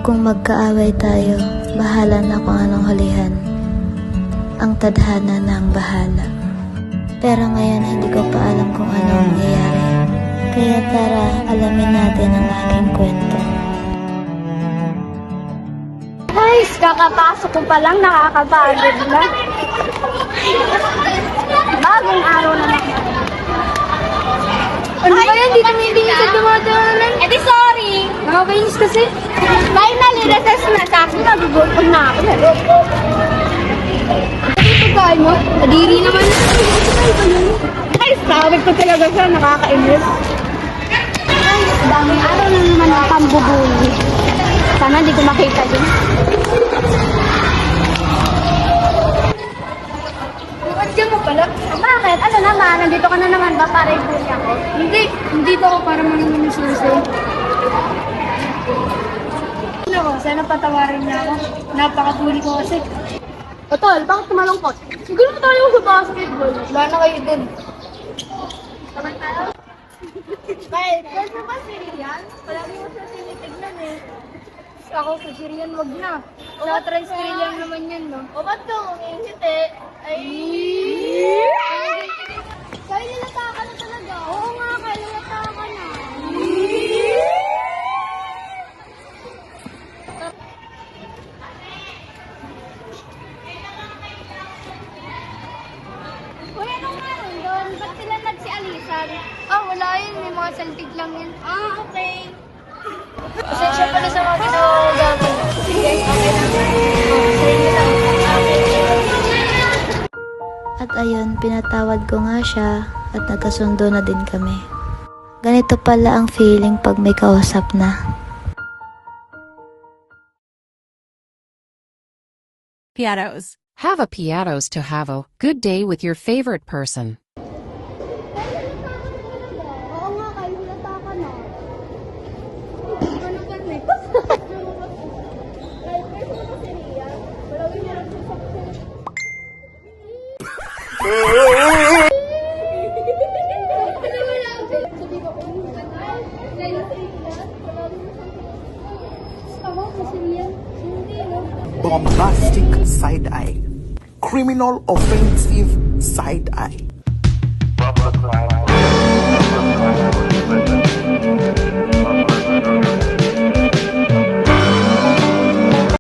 Kung magkaaway tayo, bahala na kung anong hulihan. Ang tadhana na ang bahala. Pero ngayon hindi ko pa alam kung ano ang nangyayari. Kaya tara, alamin natin ang aking kwento. Guys, kakapasok ko pa lang, nakakapagod na. Bagong araw na naman. Ano ba yan? Di tumitingin sa dumadanan. Eh di sorry. Nakakainis kasi. Finally, recess na sa akin. Nagugulpag na ako. Ito kain mo? Nadiri naman. Ay, sabi ko talaga siya. Nakakainis. Ay, daming araw na naman ang pambubuli. Sana di ko makita din. Diyan mo pala? Bakit? Ano naman? Nandito ka na naman ba para i-bully ako? Hindi. Nandito ako para manunod yung susi. Ano ko? Sana patawarin niya ako. Napaka-bully ko kasi. O tol, bakit tumalungkot? Siguro na tayo sa basketball. Wala na kayo din. Taman tayo? Kahit, pwede ba si Rian? Palagi mo siya tinitignan eh. Ako sa Syrian, wag na. Sa try-skill lang naman yan, no? O ba't kung hindi? Ay! Kaya nilata ka na talaga. Oo nga, kaya nilata ka na. Uy, ano nga rin doon? Ba't sila nagsialisan? Ah, wala yun. May mga saltig lang yun. Ah, okay. Pasensya pala sa mga pinagagamit. Sige, okay lang. Sige lang. At ayun, pinatawad ko nga siya at nagkasundo na din kami. Ganito pala ang feeling pag may kausap na. Piatos. Have a Piatos to have a good day with your favorite person. Oo nga, kaya nilata ka na. Ano ba eh? Kahit pwede mo kasi Rian, palawin niya lang sa Bombastic side eye. Criminal offensive side eye.